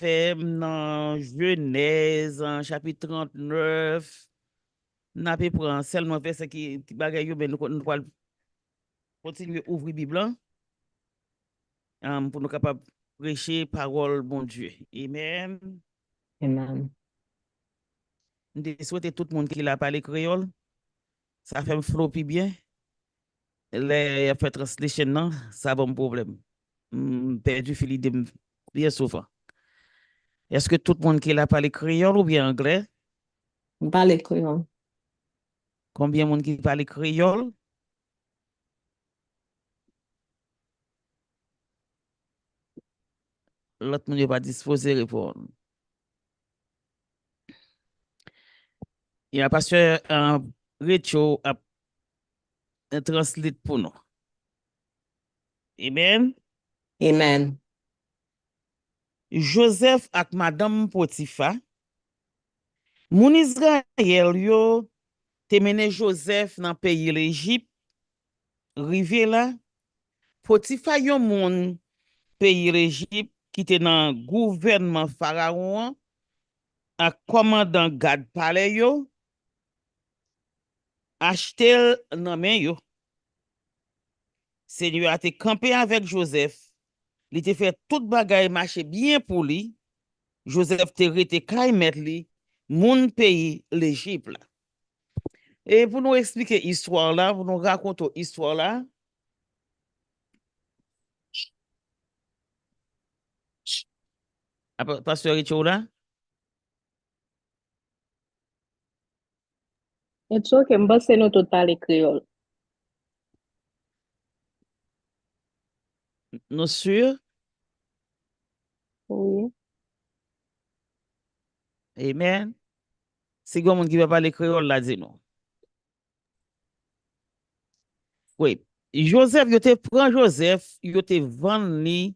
fait dans Genèse, en chapitre 39, n'a pas pris seulement verset qui bagaille yo, ben nous allons continuer à ouvrir la Bible pour nous capables prêcher parole bon Dieu. Amen. Amen. Je souhaite tout le monde qui l'a parlé créole, ça fait un flow puis bien. Les fait translation non, ça va un problème. Perdu Philippe bien souvent. Est-ce que tout le monde qui l'a parlé créole ou bien anglais? Parle créole. Combien de monde qui parle créole? L'autre monde n'est pas disposé à répondre. Il y a pasteur Richo à translate pour nous. Amen. Amen. Joseph ak Madame Potifa, moun Israël yo te mené Joseph dans pays l'Égypte, rivé là, Potifa yon moun pays l'Égypte qui était dans gouvernement pharaon ak commandant garde palais yo, achetel nan men yo. Seigneur a te campé avec Joseph. Il te fait tout bagay marcher bien pour lui. Joseph te rete kay met li, moun pays l'Égypte là. Et pour nous expliquer l'histoire là, pour nous raconter l'histoire là, Pasteur Richo là, It's okay, m'passe nous tout parler créole. nous sûrs, Oui. amen. Si vous qui va parler créole là, dis nous. Oui. Joseph, yo te prend Joseph, yo te vend li,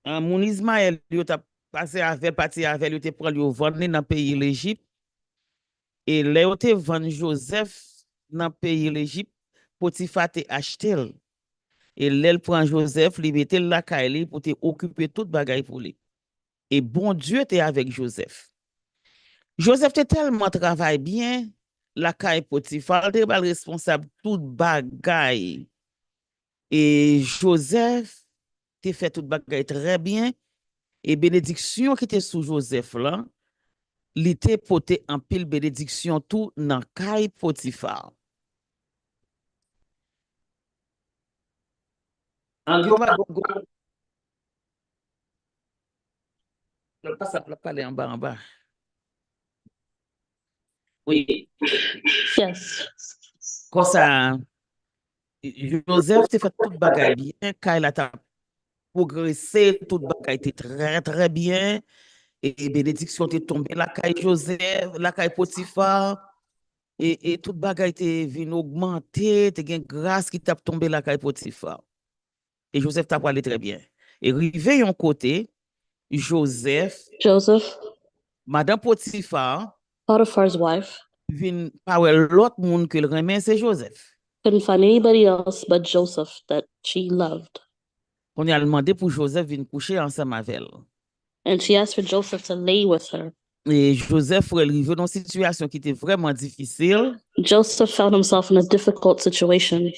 mon Ismaël, yo te passé avec, parti avec, yo te prend yo vend li dans pays l'Égypte. Et là, yo te vend Joseph dans pays l'Égypte, Potifa te acheté. Et là, prend Joseph, li mette la kaili pour te occuper toute bagaille pour lui. Et bon Dieu était avec Joseph. Joseph te tellement travaille bien, la caille Potiphar, te pas responsable toute bagaille. Et Joseph te fait toute bagaille très bien. Et bénédiction qui était sous Joseph là, li te poté en pile bénédiction tout dans caille Potiphar. En parler en bas. Oui. Yes. Comme ça, Joseph te fait toute bagaille bien, Kyle a progressé, toute bagaille était très très bien, et bénédiction t'est tombée la caille Joseph, la caille Potiphar, et toute bagaille t'est venu augmenter, t'es gain grâce qui t'a tombé la caille Potiphar. Et Joseph t'a parlé très bien. Et rivé un côté, Joseph, Madame Potiphar, Potiphar's wife, vient par l'autre monde que le remet, c'est Joseph. couldn't find anybody else but Joseph that she loved. On a demandé pour Joseph venir coucher ensemble avec elle. And she asked for Joseph to lay with her. Et Joseph est arrivé dans une situation qui était vraiment difficile. Joseph found himself in a difficult situation.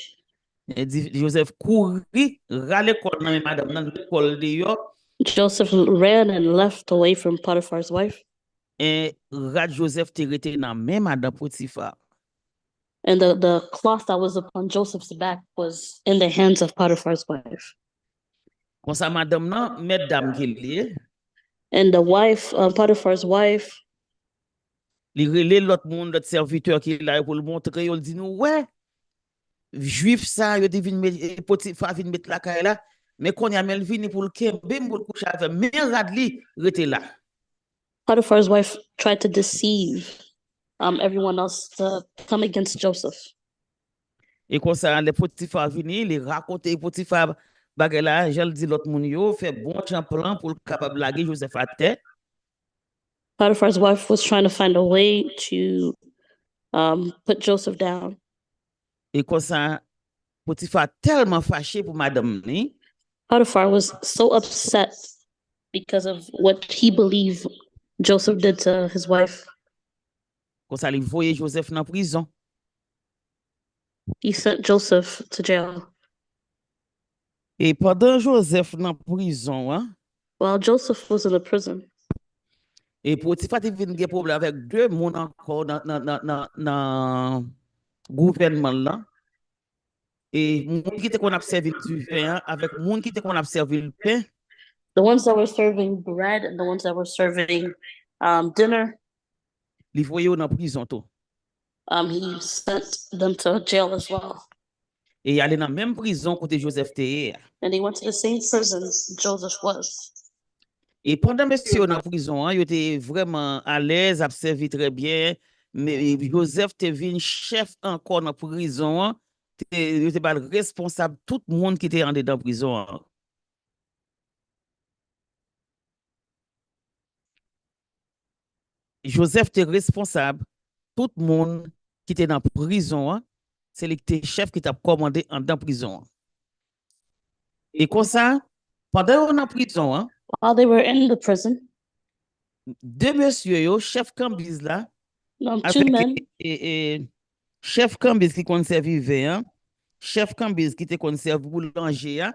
Et Joseph courit, râle comme madame dans l'école de Joseph ran and left away from Potiphar's wife. Et Joseph te rete dans même madame Potiphar. And the cloth that was upon Joseph's back was in the hands of Potiphar's wife. Comme ça madame nan, mesdames qui lié. And the wife, Potiphar's wife, li relè l'autre monde, l'autre serviteur qui là pour le montrer, il dit nous ouais, juif ça, yo devine Potiphar vinn mettre la caille là, mais qu'on y a mel vini pour le kembe pour le coucher avec, mais radli rete là. Potiphar's wife tried to deceive everyone else to come against Joseph. Et comme ça, les Potiphar vini, les raconter Potiphar bagay là, je le dis l'autre moun yo, fait bon plan pour le capable laguer Joseph à terre. Potiphar's wife was trying to find a way to put Joseph down. Et comme ça, Potiphar tellement fâché pour madame ni. Potiphar was so upset because of what he believed Joseph did to his wife. Comme ça, il voyait Joseph dans prison. He sent Joseph to jail. Et pendant Joseph dans prison, hein, While Joseph was in the prison, et Potiphar te vient de problème avec deux monde encore dans gouvernement là. Et monde qui était qu'on a servi du vin avec monde qui était qu'on a servi le pain. the ones that were serving bread and the ones that were serving dinner, Li voye yo dans prison tout. he sent them to jail as well. Et il allait dans même prison côté Joseph te. And he went to the same prison Joseph was. Et pendant monsieur dans prison, il était vraiment à l'aise, a servi très bien. Mais Joseph te venu chef encore dans prison. Il était pas responsable tout le monde qui était en dedans prison. Joseph était responsable tout le monde qui était dans prison. C'est le chef qui t'a commandé en dans prison. Et comme ça, pendant qu'on est en prison, While they were in the prison, deux messieurs, yo, chef Cambis là, two men, chef Cambis qui conserve vin, chef Cambis qui te conserve boulanger,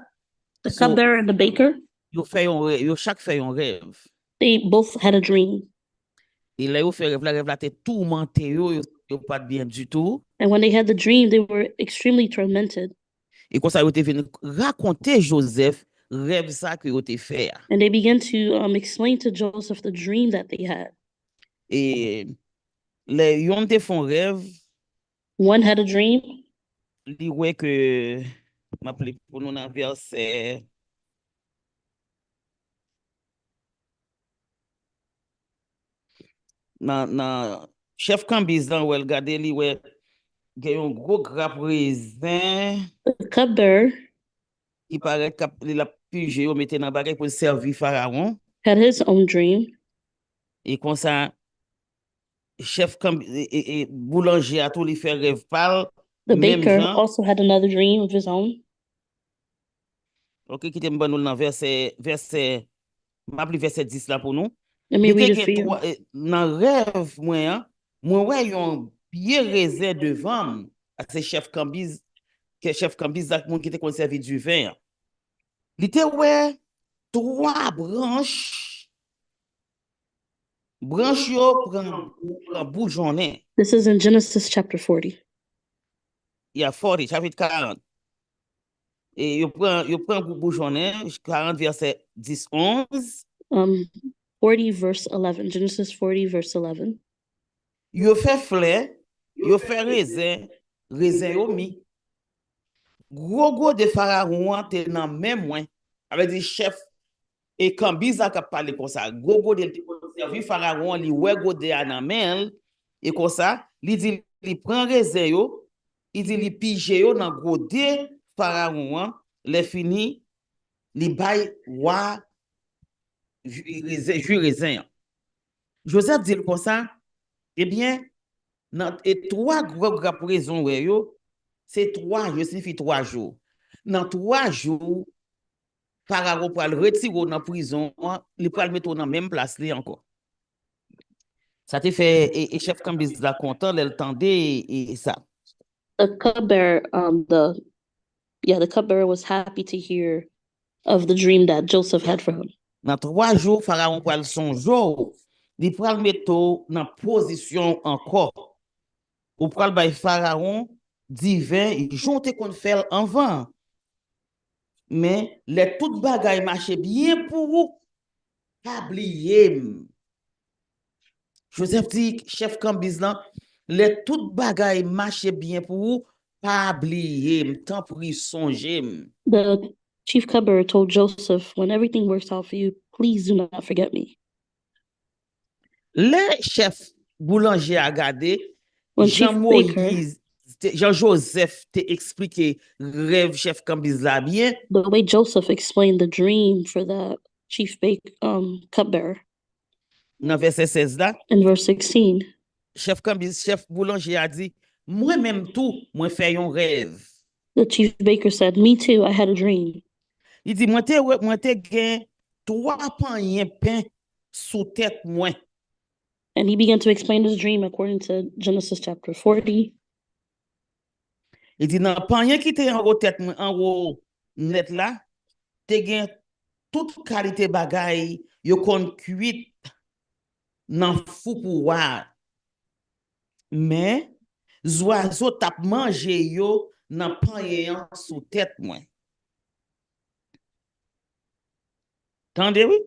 the cupbearer and the baker, yo chaque fait un rêve. they both had a dream. Et là, yo fait rêve là, te tourmenté, yo pas bien du tout. And when they had the dream, they were extremely tormented. Et comme ça, yo te venu raconter Joseph rêve ça que yo te fait. And they began to explain to Joseph the dream that they had. Et les yon te font rêve. One had a dream. Li ouais que m'appelé pour nous dans verset dans chef Cambis là où elle garde li ouais gen un gros grappe raisin The cupbearer qui paraît qu'il a pigé ou mettre dans bagage pour servir pharaon had his own dream. et comme ça chef Cambis et boulanger a tout lui fait rêve pâle. The Même baker Jean. also had another dream of his own. OK, qui te m'ban nous dans verset m'appelé verset 10 là pour nous. Let me read it for you. Dans rêve moi ouais yon pied raisin devant c'est chef Cambis là monde qui te conservé du vin. Il était ouais trois branches yo prend bourgeonner. This is in Genesis chapter 40. Il y a 40 chapitre 40. Et yo prend bourgeonner 40 verset 10 11. 40 verse 11. Genesis 40 verse 11. Yo fait fleur, yo fait raisin yo mi. Gros de pharaon te nan même moins. Avec dit chef et Cambis a parlé comme ça. Gros de servi pharaon li ouais go de nan men et comme ça, li dit li prend raisin yo, il dit li pige yo nan gros de pharaon, les fini li bay wa jus raisin. Joseph dit comme ça, eh bien, et trois gros raisons ouais yo, c'est 3 jours, signifie 3 jours. Dans 3 jours, Pharaon pour le retirer dans prison, il peut le mettre dans la même place là encore. Ça te fait et chef Cambis la content, elle tendait et ça. The cupbearer, the cupbearer was happy to hear of the dream that Joseph had for him. Dans 3 jours, Pharaon pour son jour, il peut le mettre dans position encore. Ou pour le Pharaon divin, jonte qu'on fait avant. Mais les toutes bagailles marchaient bien pour vous. Pas oublier. Joseph dit, chef Cambis là, les toutes bagailles marchaient bien pour vous. Pas oublier, tant pour y songer. The chief cupbearer told Joseph, when everything works out for you, please do not forget me. Le chef boulanger a gardé, When chief baker, Jean-Joseph t'a expliqué rêve chef Cambis là bien. the way Joseph explained the dream for the chief cupbearer Dans verset 16 là, in verse 16, chef Cambis, chef boulanger a dit, moi-même tout, moi fait un rêve. the chief baker said, me too, I had a dream. Il dit, moi te gen trois panyen pain sous tête moi. And he began to explain his dream according to Genesis chapter 40. Il dit, nan panyen qui te en haut tête moi, en haut net là, te gen toute qualité bagay, yo kon cuit nan fou pour wa. Mais, oiseau tap mangé yo nan panyen sous tête moi. Tendez, oui?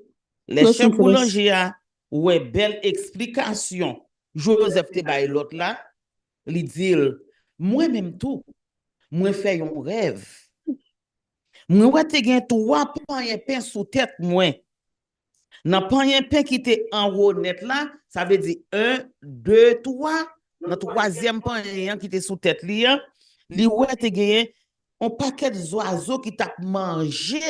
Les Listen chefs to this. boulangers a ouais belle explication. Joseph te bay l'autre là, li dit moi même tout, moi fait un rêve. Moi ouais te gen trois panyen pain sous tête moi. Nan panyen pain qui te en haut net là, ça veut dire 1 2 3. Dans troisième panyen qui te sous tête li ouais te gen un paquet d'oiseaux qui t'a mangé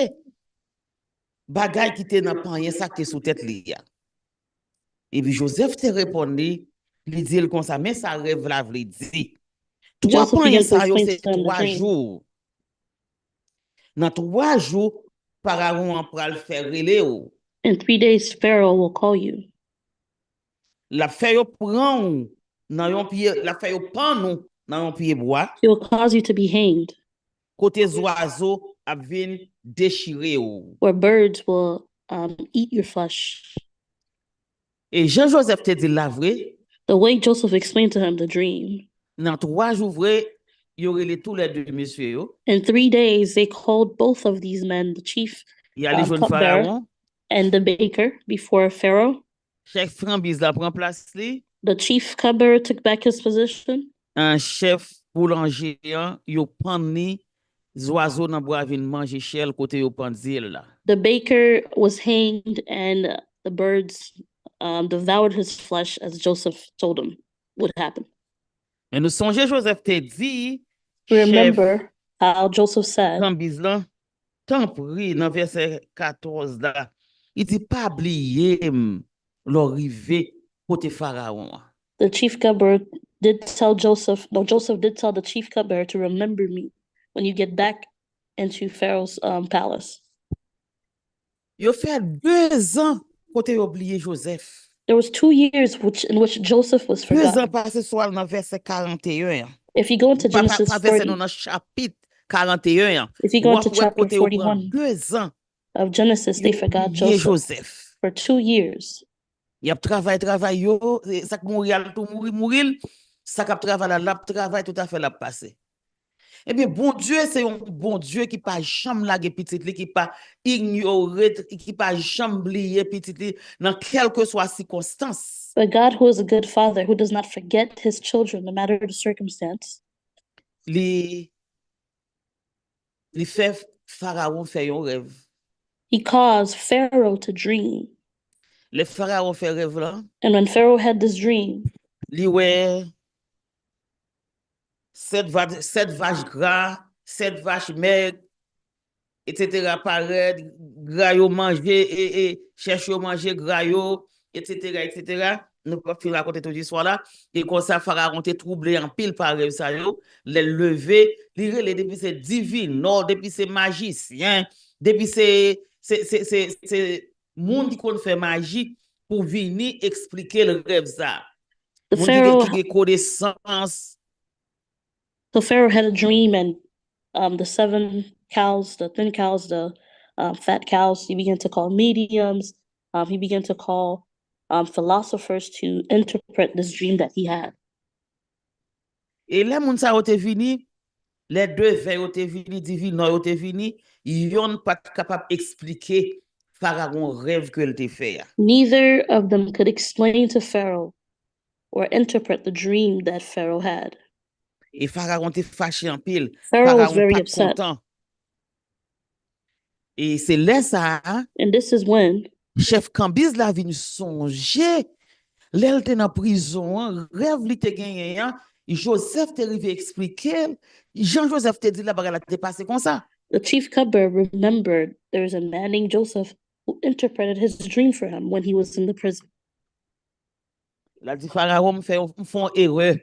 bagay qui te nan panyen ça qui te sous tête li. Et puis Joseph te répondu, il dit comme ça, mais ça rêve la vle dit. Trois Joseph panyen began to ça yo explain c'est to them the 3 dream. jours. Dans 3 jours, Pharaon pral faire relé ou. In 3 days, Pharaoh will call you. La fait yo prend nan yon pied, la fait yo pan nou nan yon pied bois, He will cause you to be hanged, côté oiseaux a vinn déchirer ou. where birds will eat your flesh. Et Jean-Joseph te dit la vrai, The way Joseph explained to him the dream. dans 3 jours vrai, yo relé tous les deux messieurs yo. In 3 days, they called both of these men, the chief Il y a les jeunes cupbearer Pharaon, and the baker, before Pharaoh. chef Frambise la prend place li. The chief cupbearer took back his position. Un chef boulanger yo pan ni oiseaux nan bois vinn manger chel côté yo pan zil là. The baker was hanged, and the birds devoured his flesh, as Joseph told him would happen. Mais nous songeons Joseph te dit Remember how Joseph said, Frambise là tant pris dans verset 14 là, il dit pas oublier l'arrivée côté pharaon. the chief cupbearer did tell Joseph, no, Joseph did tell the chief cupbearer to remember me when you get back into Pharaoh's palace. Yo fait 2 ans côté oublié Joseph. There was 2 years in which Joseph was 2 ans forgotten. passé soit dans verset 41. If you go into Genesis Pas verset 40, dans chapitre 41. if you go into Ouais, chapter côté au prend 41 2 ans. of Genesis, they forgot oublié Joseph for 2 years. Il a travail yo, ça que mourir tout mourir, ça qu'a travail là, travail tout à fait la passé. Eh bien bon Dieu, c'est un bon Dieu qui pas jamais laguer petite li, qui pas ignorer, qui pas jamais oublier petite li dans quelle que soit circonstance. But God, who is a good father, who does not forget his children, no matter the circumstance, Li fait Pharaon fait un rêve. he caused Pharaoh to dream. Le Pharaon fait rêve là, And when Pharaoh had this dream, li ouais 7 vaches gras, 7 vaches maigres, etc. paraître, gras yo manger et cherche yo manger gras yo, etc. etc. Nous pas fin raconter toute l'histoire là. Et comme ça, Pharaon était troublé en pile par rêve ça yo, les lever, les depuis c'est divin, non, depuis c'est magicien, depuis c'est monde qui connaît faire magie pour venir expliquer le rêve ça. the Monde Pharaoh, qui connaissance. so Pharaoh had a dream, and the 7 cows, the thin cows, the fat cows, he began to call mediums. He began to call philosophers to interpret this dream that he had. Et les moun sa yo te vini, les deux veilles yo te vini, divin yo te vini, yon pas capable expliquer Pharaon rêve que te fait. Neither of them could explain to Pharaoh or interpret the dream that Pharaoh had. Et Pharaon te fâché en pile. Pharaoh was Pharaon very pas upset. content. Et c'est là ça, And this is when chef Cambyse la vin songer, l'el te dans prison, rêve li te gagné, Joseph te rive expliquer, Jean-Joseph te dit la bagarre la te passé comme ça. the chief cupbearer remembered there was a man named Joseph who interpreted his dream for him when he was in the prison. La dit Pharaon me fait font erreur,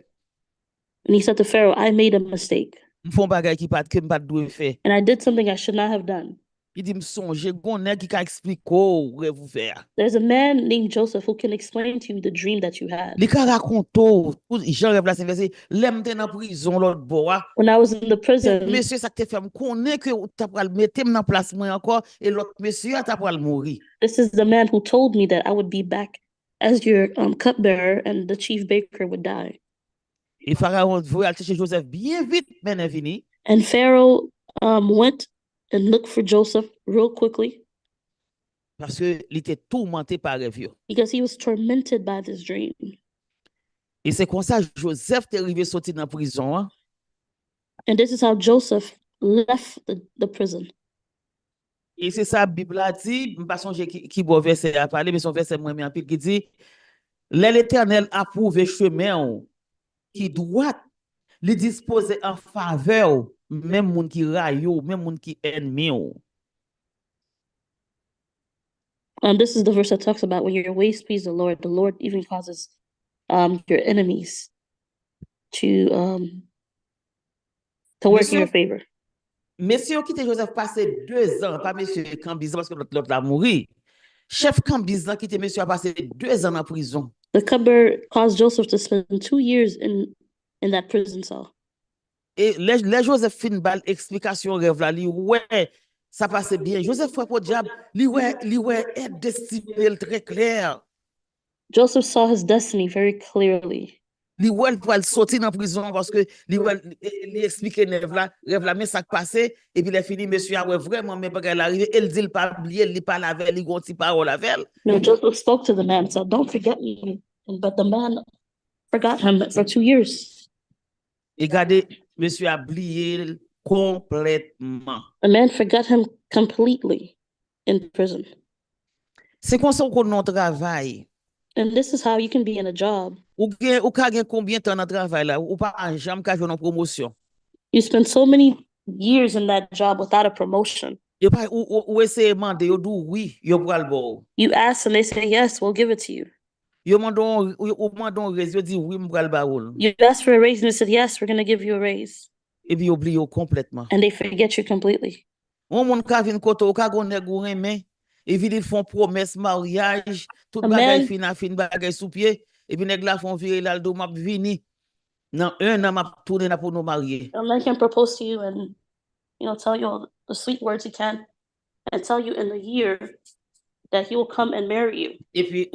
And he said to Pharaoh, I made a mistake, me font bagay qui pas que me pas doit faire. and I did something I should not have done. Il dit, me songe, gon nèg qui ka expliquer rêve vous faire. There's a man named Joseph who can explain to you the dream that you had. Li ka raconto, Jean rêve la Saint-Versé, l'aime te dans prison l'autre bois. When I was in the prison, Monsieur, ça te fait me connaître que tu pral mettre dans place moi encore et l'autre monsieur t'a pral mourir. this is the man who told me that I would be back as your cupbearer and the chief baker would die. Et Pharaon voulait aller chercher Joseph bien vite, mais il fini. And Pharaoh went and looked for Joseph real quickly Parce que il était tourmenté par rêve. because he was tormented by this dream. Et c'est comme ça Joseph est arrivé sorti dans la prison. Hein? And this is how Joseph left the prison. Et c'est ça la Bible a dit, je ne sais pas qui bon verset a parlé, mais son verset moi en pile qui dit l'Éternel a prouvé chemin qui droit, il dispose en faveur même moun qui rayo, même moun qui ennemi. This is the verse that talks about when your ways please the Lord even causes your enemies to work in your favor. Monsieur qui était Joseph passé 2 ans, pas monsieur Cambizan parce que l'autre a mouru. Chef Cambizan qui était monsieur a passé 2 ans en prison. The cupbearer caused Joseph to spend 2 years in that prison cell. Et les Joseph fin bal explication rêve là, li ouais, ça passait bien. Joseph foi pour diable, li ouais est destiné très clair. Joseph saw his destiny very clearly. Li ouais pour sortir dans prison parce que li ouais li expliquer rêve là mais ça passé et puis il fini monsieur a ouais vraiment mais pas l'arriver, il dit il pas oublier, il pas laver, il gonti parole avec. No, Joseph spoke to the man and said, "Don't forget me." But the man forgot him for 2 years. Et regardez, monsieur a oublié complètement. The man forgot him completely in prison. C'est comme ça qu'on non travail. And this is how you can be in a job. Ou ka gen combien de temps dans travail là ou pas jamais ka jouer une promotion. You spend so many years in that job without a promotion. Yo pas ou essayer demander yo dou oui, yo pral bo. You ask and they say yes, we'll give it to you. Yo mandon raise yo dit oui m'pral ba ou. You ask for a raise and they said yes, we're going to give you a raise. Et puis oublie yo complètement. And they forget you completely. On moun ka vin koto ka gon nèg ou remè, et puis ils font promesse mariage, tout bagay fin bagay sous pied, et puis nèg la font virer là do m'a vini. Nan 1 an m'a tourner pour nous marier. A man can propose to you and tell you all the sweet words he can and tell you in a year that he will come and marry you. Et puis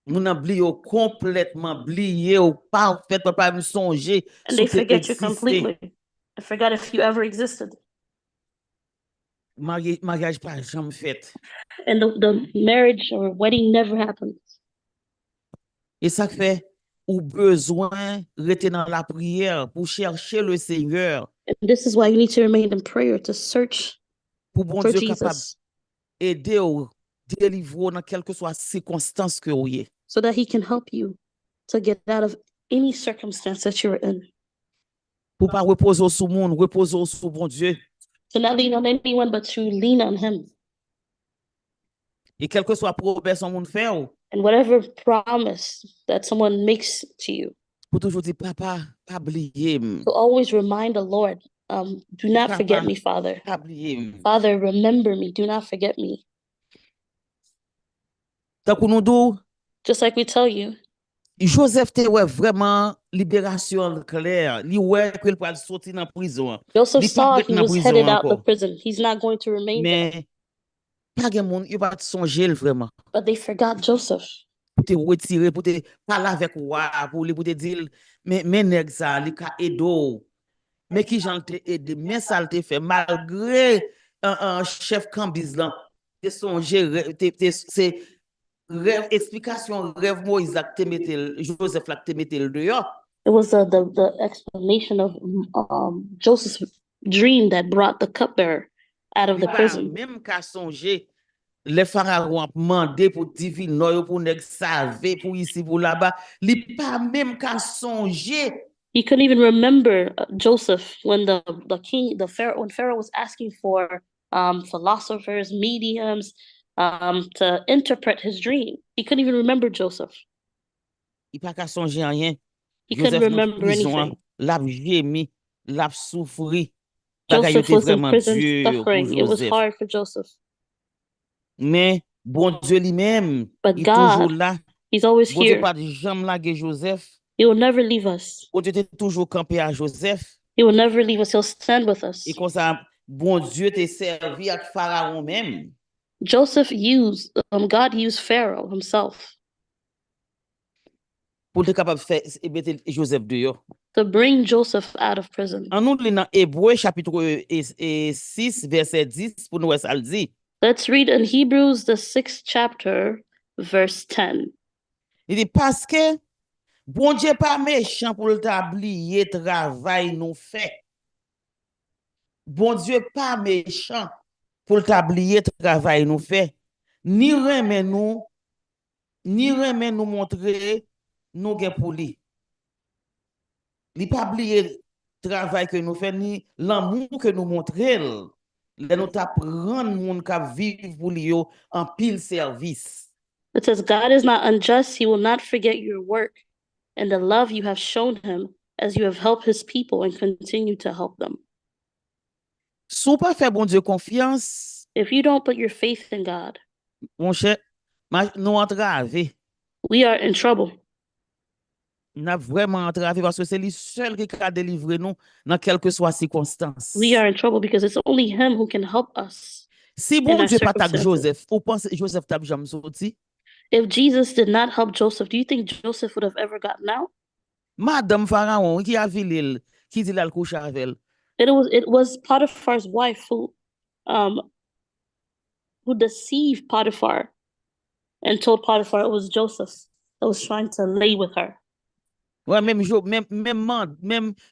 moun oublie complètement oublié ou parfait pas me songer. And they forget you completely. I forgot if you ever existed. Mariage pas jamais fait. And the marriage or wedding never happened. Et ça fait ou besoin rester dans la prière pour chercher le Seigneur. And this is why you need to remain in prayer to search pour bon for Dieu Jesus. capable aider ou délivrer dans quelle que soit circonstance que vous êtes. So that he can help you to get out of any circumstance that you're in. Pour pas reposer sur le monde, reposer sur bon Dieu. To not lean on anyone but to lean on him. Et quelle que soit promesse son monde fait, And whatever promise that someone makes to you, pour toujours dire papa, pas oublier. to always remind the Lord, do not forget me, Father. Pas oublier. Father, remember me. Do not forget me. Tant que nous dou, Just like we tell you, Joseph te ouais vraiment libération claire. Li ouais qu'il peut sortir dans prison. Joseph Li saw pas he dans was prison headed out the encore. prison. He's not going to remain there. Mais pas gen moun, yo pas songer vraiment. But they forgot Joseph. Pour te retirer, pour te parler avec moi, pour te dire mais nèg ça li ka edo. Mais qui j'en te aidé, mais ça te fait malgré un chef Cambiz là, te songer c'est rêve explication rêve Moïse là te mettel Joseph là te mettel dehors. It was the explanation of Joseph's dream that brought the cupbearer out of the prison. Même qu'à songer les pharaons demandé pour divino pour nèg savé pour ici pour là-bas, li pas même qu'à songer. He couldn't even remember Joseph when when Pharaoh was asking for philosophers, mediums, to interpret his dream. He couldn't even remember Joseph. Il pas qu'à songer rien. He couldn't remember anything. L'a gémi, l'a souffri. Bagay yo Joseph te was in vraiment prison dur pour suffering. It was Joseph. hard for Joseph. Mais bon Dieu lui-même, But il est toujours God, là. He's always Bon Dieu here. pas jamais lagué Joseph. He will never leave us. Bon Dieu était toujours campé à Joseph. He will never leave us. He'll stand with us. Et comme ça, bon Dieu t'a servi avec Pharaon même. God used Pharaoh himself Pour être capable de faire mettre Joseph dehors. to bring Joseph out of prison. En nous, dans Hébreu chapitre 6, verset 10, pour nous, ça le dit. Let's read in Hebrews, the 6th chapter, verse 10. Il dit, parce que bon Dieu pas méchant pour l'établir travail nous fait. Bon Dieu pas méchant pour l'établir travail nous fait. Ni remet nous montrer nous gain pour lui. Li pas oublier travail que nous fait ni l'amour que nous montrons. Là nous t'apprendre monde qui vivre pour lui en pile service. It says, God is not unjust. He will not forget your work and the love you have shown him as you have helped his people and continue to help them. Si pas faire bon Dieu confiance, If you don't put your faith in God, mon cher, nous entraver. we are in trouble. Nous avons vraiment entravé parce que c'est lui seul qui a délivré nous dans quelle que soit circonstance. We are in trouble because it's only him who can help us. Si bon our Dieu pas tag circumstances. Joseph, ou pense Joseph t'a jamais sorti? If Jesus did not help Joseph, do you think Joseph would have ever gotten out? Madame Pharaon qui a vilé, qui dit là le couche avec elle. It was Potiphar's wife who deceived Potiphar and told Potiphar it was Joseph that was trying to lay with her. Ouais, même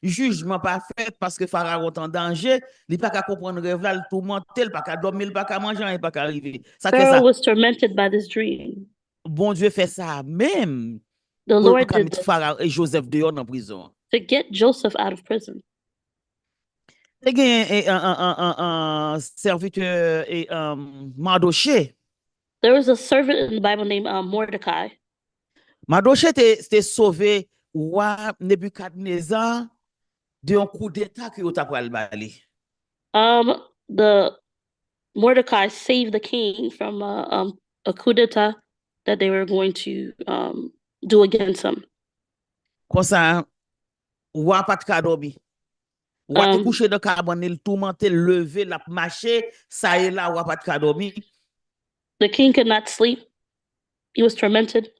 jugement pas fait parce que Pharaon est en danger, il pas qu'à comprendre rêve là, il tourmenté, il pas qu'à dormir, il pas qu'à manger, il pas qu'à arriver. Ça fait Pharaoh ça. was tormented by this dream. Bon Dieu fait ça même. The Pour Lord did mettre this Pharaon et Joseph dehors dans prison. to get Joseph out of prison. Il y a un serviteur et Mardoché. There was a servant in the Bible named Mordecai. Mardoché était sauvé roi Nebuchadnezzar d'un coup d'état que t'a pral bali. The Mordecai saved the king from a coup d'état that they were going to do against him. Comme ça, roi pas de dormi. Roi te couché dans cabane, il tourmenté, levé, la marché, ça est là, roi pas de dormi. The king could not sleep. He was tormented.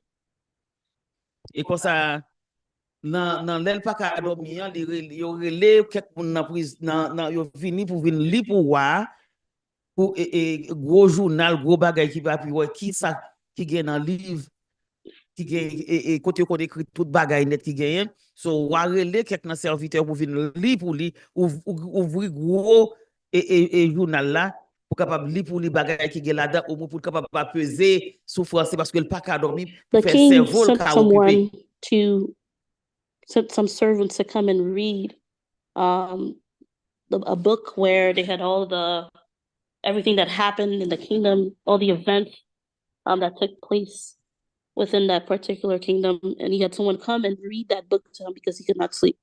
Et comme ça, dans l'el pas ka dormi, yo relé quelques moun nan prise nan yo vini pour venir li pour roi pour gros journal, gros bagay qui va puis qui ça qui gagne dans livre qui gagne côté qu'on écrit tout bagay net qui gagne so roi relé quelques nan serviteur pour venir li pour li ouvrir gros journal là pour capable li pour li bagay qui gagne là-dedans au moins pour capable pas peser souffrance parce que le pas ka dormi pour faire cerveau ka occupé. Sent some servants to come and read a book where they had everything that happened in the kingdom, all the events that took place within that particular kingdom, and he had someone come and read that book to him because he could not sleep.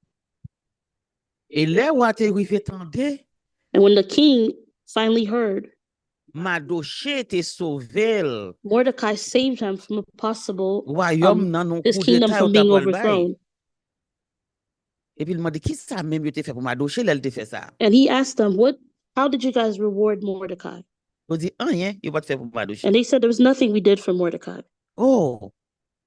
Et là où te rive tande, and when the king finally heard, Mardoché te sauvé. Mordecai saved him from a possible his kingdom from being overthrown. Et puis il m'a dit qui ça même te fait pour Mardoché, là il te fait ça. And he asked them, how did you guys reward Mordecai? On dit rien, il va te faire pour Mardoché. And they said there was nothing we did for Mordecai. Oh,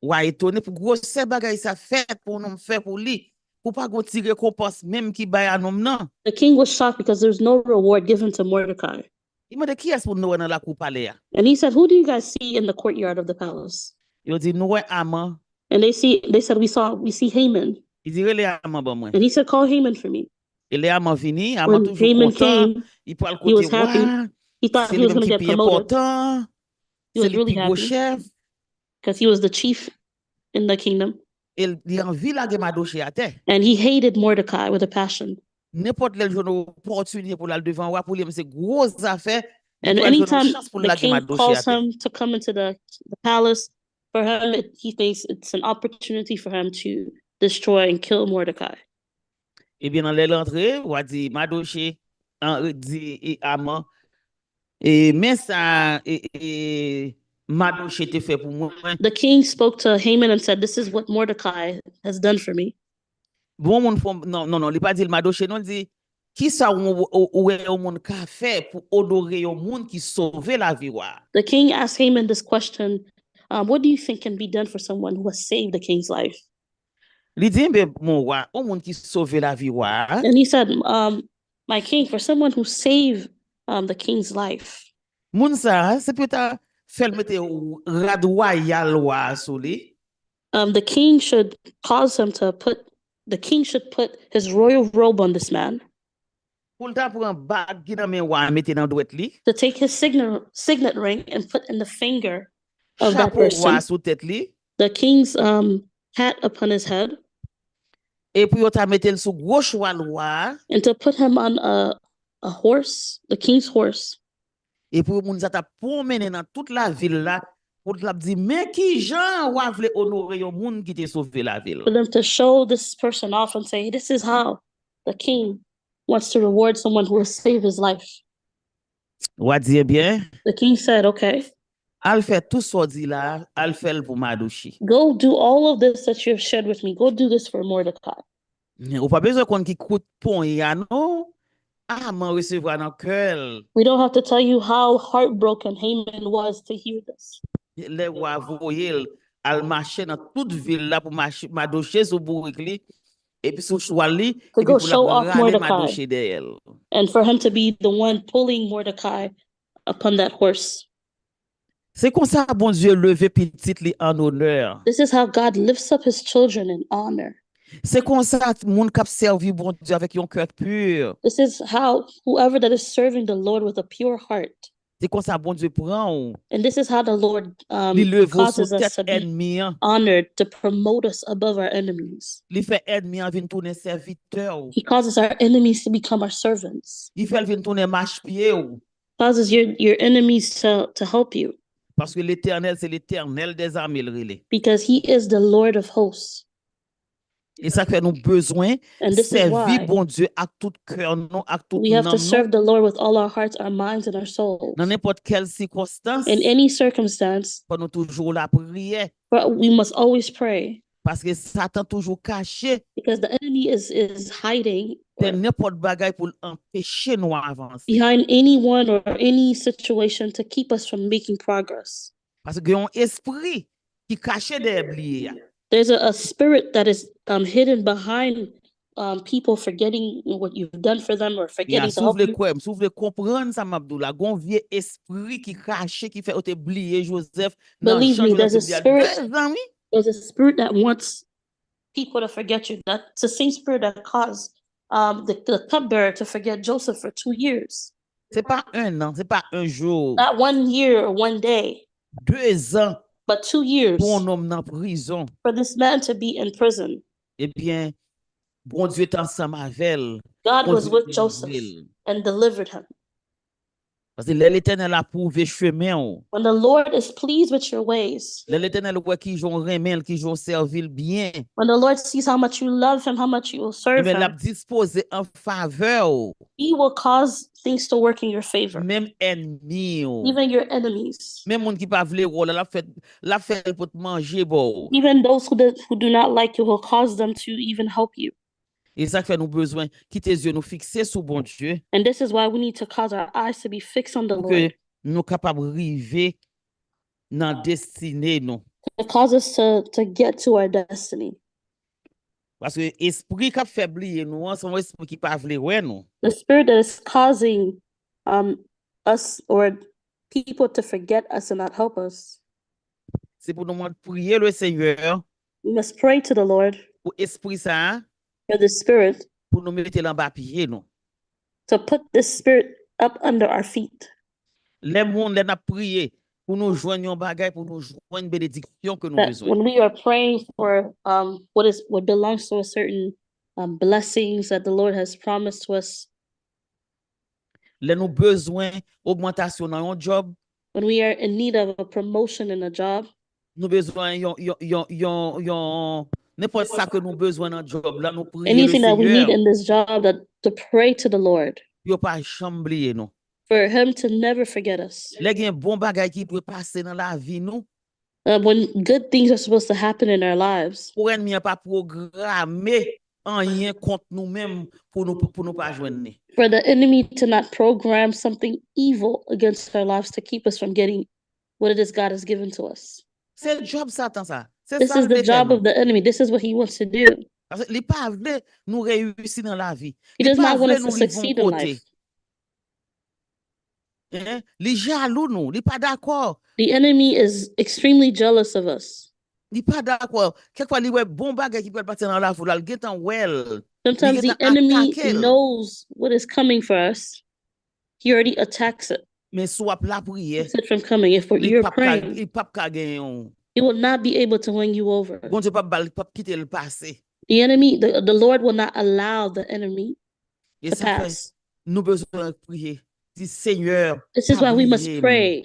ouais, étonné pour gros ces bagaille ça fait pour nous faire pour lui. Pour pas go tirer récompense même qui bail à nous non. The king was shocked because there's no reward given to Mordecai. Il m'a dit qui est pour nous dans la cour palais? And he said, who do you guys see in the courtyard of the palace? Il dit nous Haman. And they said we see Haman. Il dit les Haman bon moi. And he said, call Haman for me. Et les Haman vini, Haman toujours content. Il parle côté was happy. He thought he was going to get promoted. He was really happy because he was the chief in the kingdom. Il envie la Mardoché à terre. And he hated Mordecai with a passion. N'importe quel jour opportunité pour la devant roi pour lui c'est grosse affaire. And anytime the king calls him to come into the palace, for him he thinks it's an opportunity for him to destroy and kill Mordecai. Et bien dans l'entrée, on dit Mardoché, dit Haman, et mais ça Mardoché te fait pour moi. The king spoke to Haman and said, "This is what Mordecai has done for me." Bon moun non, il pas dit le Mardoché, non, il dit qui ça ou moun ka fait pour honorer un monde qui sauve la vie wa. The king asked Haman this question, what do you think can be done for someone who has saved the king's life? Li dit ben mon roi, un monde qui sauve la vie wa. And he said, my king, for someone who saved the king's life, Moun sa, c'est peut-être faire mettre rad royal wa sou li. the king should cause him to put, the king should put his royal robe on this man, Pour ta prend bag qui nan men wa mette nan douet li. to take his signet ring and put in the finger of that Chapeau person, wa sou tête li. the king's hat upon his head, Et puis yo ta mette sou gros cheval wa. and to put him on a horse, the king's horse. Et puis moun sa ta promener dans toute la ville là pour la dire mais qui Jean wa vle honorer yon moun qui te sauvé la ville. For them to show this person off and say, this is how the king wants to reward someone who has saved his life. Wa dire bien, The king said, okay, al fait tout ça dit là, al fait pour Mardoché. go do all of this that you have shared with me. Go do this for Mordecai. Ou pas besoin qu'on qui coûte pon ya non. Ah, man recevoir dans cœur. We don't have to tell you how heartbroken Haman was to hear this. Les wa voyel al marcher dans toute ville là pour Mardoché sous bourrique li et puis sous cheval li et puis go pour show la off râler Mordecai. Mardoché d'elle. And for him to be the one pulling Mordecai upon that horse. C'est comme ça bon Dieu lever petit li en honneur. This is how God lifts up his children in honor. C'est comme ça moun k'ap servi bon Dieu avec un cœur pur. This is how whoever that is serving the Lord with a pure heart. C'est comme ça bon Dieu prend And this is how the Lord li leve sous causes us tête to be ennemi, honored, to promote us above our enemies. li fait ennemi vinn tourner serviteur. He causes our enemies to become our servants. Il fait vinn tourner marche-pied ou. Causes your enemies to help you. Parce que l'Éternel c'est l'Éternel des armées le relais. Because he is the Lord of hosts. Et ça fait nous besoin And this is servir why bon Dieu à tout cœur non à tout we have nan to non, serve the Lord with all our hearts, our minds, and our souls. dans n'importe quelle circonstance. In any circumstance, Pour nous toujours la prière but we must always pray parce que Satan toujours caché because the enemy is hiding de n'importe bagaille pour empêcher nous avancer. behind anyone or any situation to keep us from making progress. Parce que y a un esprit qui caché des bliés. There's a spirit that is hidden behind people forgetting what you've done for them or forgetting to help you. Si vous voulez comprendre ça, Mabdoula, gon vieux esprit qui caché, qui fait oublier Joseph. Believe me, there's a spirit that wants people to forget you. That's the same spirit that caused the cupbearer to forget Joseph for 2 years. C'est pas un an, c'est pas un jour. Not 1 year or 1 day, 2 ans but 2 years pour un homme dans prison. for this man to be in prison. Eh bien, bon Dieu est ensemble avec elle. God Bon was Dieu with délivre Joseph elle. and delivered him. Parce que l'Éternel a prouvé chemin. When the Lord is pleased with your ways, L'Éternel voit qui j'ont remel, qui j'ont servi bien. when the Lord sees how much you love him, how much you will serve Mais l'a him, disposé en faveur, he will cause things to work in your favor, même ennemi. even your enemies, Même monde qui pas vle rôle, la fait pour te manger bon. even those who do not like you, will cause them to even help you. Et ça fait nous besoin quitter les yeux nous fixer sur bon Dieu And this is why we need to cause our eyes to be fixed on the pour Lord. que nous capables arriver dans destinée nous. It causes us to get to our destiny. Parce que esprit qui fait oublier nous, c'est un esprit qui pas vle ouais nous. The spirit that is causing us or people to forget us and not help us. C'est pour nous prier le Seigneur We must pray to the Lord pour esprit ça for the spirit pour nous mettre en bas pied nous. to put this spirit up under our feet. Les monde les n'a prié pour nous joindre un bagage pour nous joindre une bénédiction que nous That besoin. when we are praying for what belongs to a certain blessings that the Lord has promised to us, Les nous besoin augmentation dans un job, when we are in need of a promotion in a job, nous besoin n'importe ça que nous besoin dans job là nous prier le anything that we need Seigneur in this job, that to pray to the Lord Yo pas chamblier non. for him to never forget us. Les gen bon bagay qui peut passer dans la vie nous. When good things are supposed to happen in our lives, Pour ennemi pas programmer rien contre nous-mêmes pour nous pas joindre. for the enemy to not program something evil against our lives to keep us from getting what it is God has given to us. C'est le job Satan ça. C'est This ça is the job of the enemy. This is what he wants to do. Parce que il pas veut nous réussir dans la vie. He Il does pas not want veut us to nous livrer succeed in côté. life. Il jaloux nous, il pas d'accord. The enemy is extremely jealous of us. Il pas d'accord. Quelquefois il ouais bon bagay qui peut passer dans la vie, il get en well. Sometimes the enemy knows what is coming for us. He already attacks it. Mais soit la prière, Keeps it from coming. If you're praying, il pas gagner. he will not be able to win you over. Bon Dieu pas quitter le passé. The enemy, the Lord will not allow the enemy Et to ça fait pass. nous besoin prier. Dis Seigneur, This is why we must oublier pray.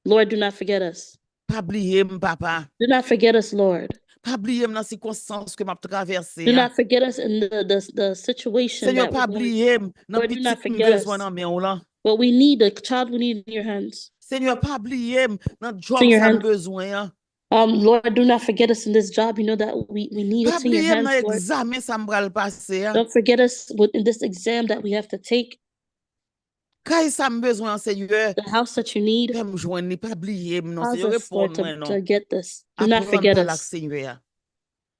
Lord, do not forget us. pas oublier papa. Do not forget us, Lord. Pas oublier dans circonstances que m'a traversé. Do not forget us in the situation Seigneur, that pas we're going. oublier dans Lord, do not petit forget us. besoin dans main là. What we need, the child we need in your hands. Seigneur, pas oublier dans job in your ça hand. besoin. Lord, do not forget us in this job. You know that we need Pas it in your oublier dans hands, Lord. examen ça m'bral passer. Don't forget us in this exam that we have to take, Quand ça besoin Seigneur, the house that you need. fais-moi joindre, pas oublier non Cause Seigneur us, Lord, répond-moi non. to get this. Do not Apprendre forget par la us. Seigneur.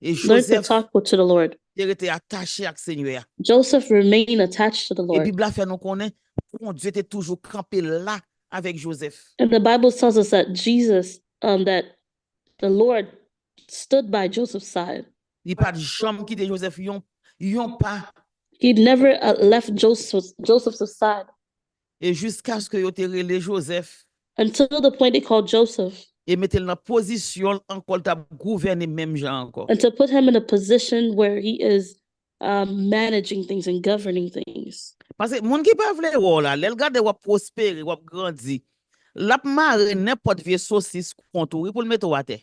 Et Learn to Joseph, talk to the Lord. il était attaché à Seigneur. Joseph remained attached to the Et Lord. Bible a fait nous connaître, mon Dieu était toujours campé là avec Joseph. And the Bible tells us that that the Lord stood by Joseph's side. Il pas de jambe qui de Joseph, yon pas. He never left Joseph's side Et jusqu'à ce que yo te relé Joseph until the point they called Joseph, et mette dans position encore t'a gouverner même gens encore. and to put him in a position where he is managing things and governing things. Parce que moun qui pas vle ou là, l'el gade ou prospérer, ou grandi. La marre n'importe vieux saucisse contour pour le mettre à terre.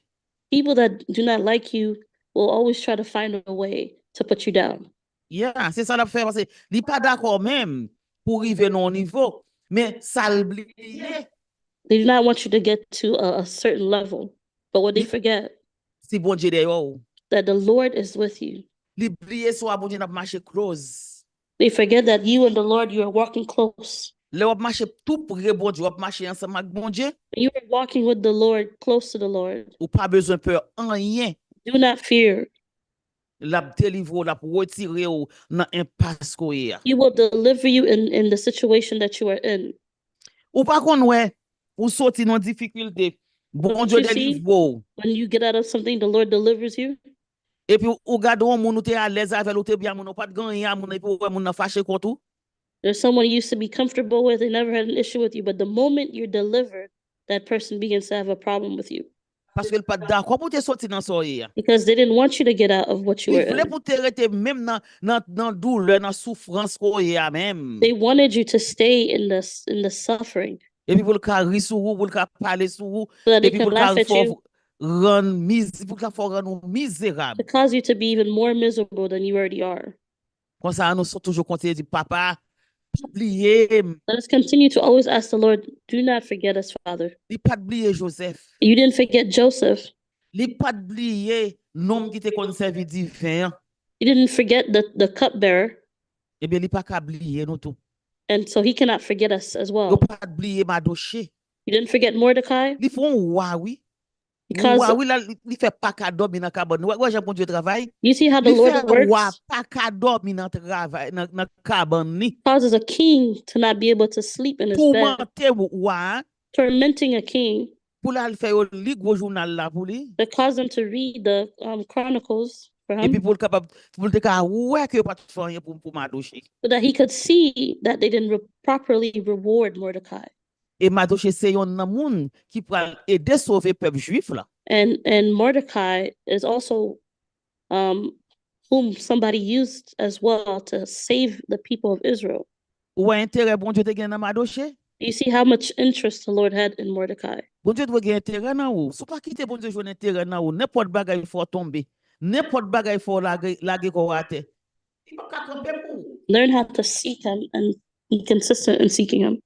People that do not like you will always try to find a way to put you down. Yeah, c'est ça la fait parce que il pas d'accord même pour arriver à un niveau, mais ça l'oublier. They do not want you to get to a certain level, but what they forget Si bon Dieu d'ailleurs, that the Lord is with you. l'oublier soit bon Dieu n'a marché close. They forget that you and the Lord, you are walking close. Le wap marché tout près bon Dieu, wap marché ensemble avec bon Dieu. You are walking with the Lord, close to the Lord. Ou pas besoin peur en rien. Do not fear. La délivre, la retirer ou dans impasse ko y a. He will deliver you in the situation that you are in. Ou pas qu'on ouais, ou sorti dans difficulté. Bon Dieu You see? délivre ou. When you get out of something, the Lord delivers you. Et puis ou gade ou moun ou te à l'aise avec ou te bien moun ou pas de gagner moun et puis ou moun fâché contre ou. There's someone you used to be comfortable with, they never had an issue with you, but the moment you're delivered, that person begins to have a problem with you. Parce que pas d'accord pour te sortir dans ça y a. Because they didn't want you to get out of what you were Il voulait in. pour te rester même dans douleur, dans souffrance ko y a même. They wanted you to stay in the suffering Et puis pour le cas ri sur vous, pour le cas parler sur vous, so that et they puis can pour le laugh cas at you, rendre misérable. to cause you to be even more miserable than you already are. Comme ça, nous sommes toujours continuer de dire, papa, pas oublier, Let us continue to always ask the Lord, do not forget us, Father. il pas oublier Joseph, You didn't forget Joseph. il pas oublier nom qui te conservé divin, You didn't forget the cupbearer, et bien il pas oublier nous tout. and so he cannot forget us as Il well. pas oublier Mardoché. You didn't forget Mordecai, Il faut un oui. because Oui là, il fait pas cadeau dans cabane. Ouais, j'ai bon Dieu travail. you see how the Il Lord fait works, pas cadeau dans travail dans cabane ni. causes a king to not be able to sleep in his Pour bed, mentir ouais, tormenting a king pour la faire li gros journal là pour lui. that caused them to read the Chronicles for Et puis him, pour le capable pour le cas ouais que pas faire rien pour Mardoché. so that he could see that they didn't properly reward Mordecai. Et Mardoché c'est un monde qui peut aider sauver peuple juif là. And Mordecai is also whom somebody used as well to save the people of Israel. Ou intérêt bon Dieu te gen dans Mardoché? You see how much interest the Lord had in Mordecai. Bon Dieu doit gen intérêt dans ou. Sou pas quitter bon Dieu joue intérêt dans ou. N'importe bagay faut tomber. N'importe bagay faut laguer ko rater. Il pas camper pour. Learn how to seek him and be consistent in seeking him.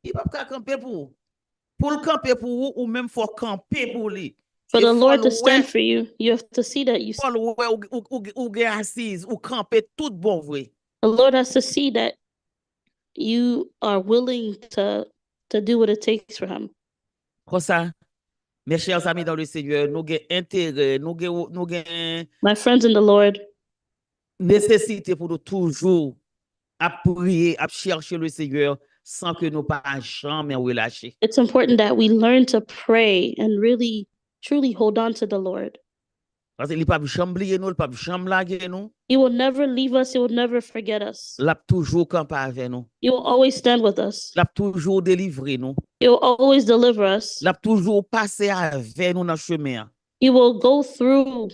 Il va pas camper pour le camper pour vous ou même faut camper pour lui. For Et the Lord faut to stand ouais, for you, you have to see that faut ouais ou gen assise ou camper tout bon vrai. the Lord has to see that you are willing to do what it takes for him. Comme ça, mes chers amis dans le Seigneur, nous avons intérêt, nous avons My friends in the Lord, nécessité pour nous toujours à prier, à chercher le Seigneur sans que nous pas jamais relâcher. it's important that we learn to pray and really truly hold on to the Lord. Parce qu'il pas jamais oublier nous, il pas jamais laguer nous. He will never leave us, he will never forget us. Il a toujours camper avec nous. He will always stand with us. Il a toujours délivré nous. He will always deliver us. Il a toujours passé avec nous dans le chemin. He will go through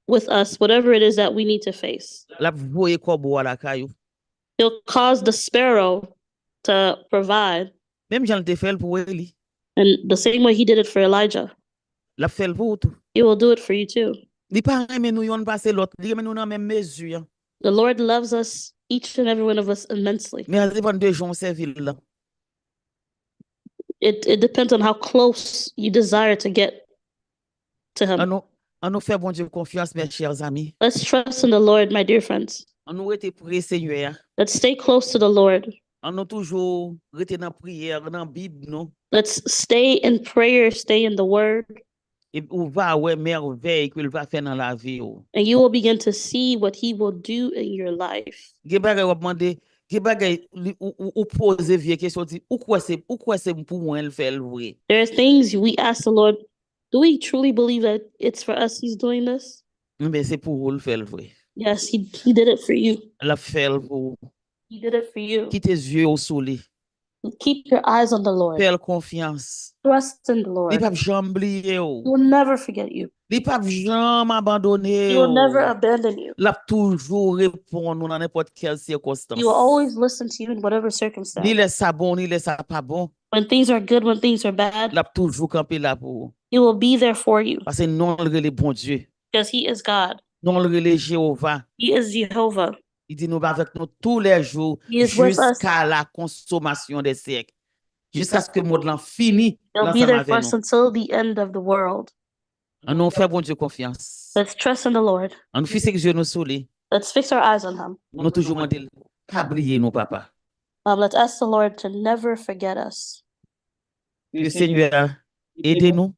with us whatever it is that we need to face. Il a voyé corbeau à la caillou. He'll cause the sparrow to provide. Même Jean te fait pour lui. And the same way he did it for Elijah, Il a fait pour tout. he will do it for you too. Il pas aimer nous yon passer l'autre, il aime nous dans même mesure. The Lord loves us, each and every one of us, immensely. Mais à dépend de gens servir là. It depends on how close you desire to get to him. On nous fait bon Dieu confiance, mes chers amis. Let's trust in the Lord, my dear friends. On nous rete prier Seigneur. Let's stay close to the Lord. On nous toujours rete dans prière, dans Bible non. Let's stay in prayer, stay in the word, Et on va ouais merveille qu'il va faire dans la vie. and you will begin to see what he will do in your life. Ge bagay ou demander, ge bagay ou poser vieux question dit ou quoi c'est pour moi elle fait le vrai. There are things we ask the Lord, do we truly believe that it's for us he's doing this? Mais c'est pour le faire le vrai. Yes, he did it for you. La fait pour He did it for you. qui tes yeux au soleil. Keep your eyes on the Lord. Faire confiance. Trust in the Il Lord. pas jamais oublier He ou. will never forget you. Il pas jamais abandonner He will never ou. abandon you. L'a toujours répondre dans n'importe quelle circonstance. He will always listen to you in whatever Ni circumstance. laisse ça bon, ni laisse ça pas bon. When things are good, when things are bad, L'a toujours campé là pour. he will be there for you Parce que non le bon Dieu. because he is God. Non le Jéhovah. He is Jehovah. Il dit nous avec nous tous les jours He is with us. jusqu'à la consommation des siècles. Jusqu'à ce que le monde l'en finit He'll be l'ensemble there avec for us nous. until the end of the world. On nous fait bon Dieu confiance. Let's trust in the Lord. On nous fait que Dieu nous souli. Let's fix our eyes on him. Nous toujours demandé pas oublier nous papa. Let's ask the Lord to never forget us. Que le Seigneur aide-nous,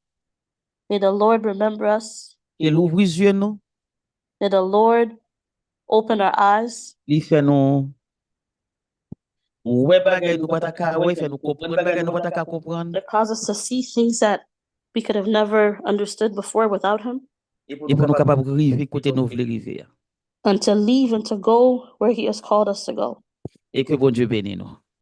May the Lord remember us. qu'il ouvre les yeux nous, May the Lord open our eyes. il fait nous ouais bagay nous pas ta ouais fait nous comprendre bagay nous pas ta comprendre That cause us to see things that we could have never understood before without him, et pour nous capable de arriver côté nous voulons arriver and to leave and to go where he has called us to go. et que bon Dieu bénisse nous.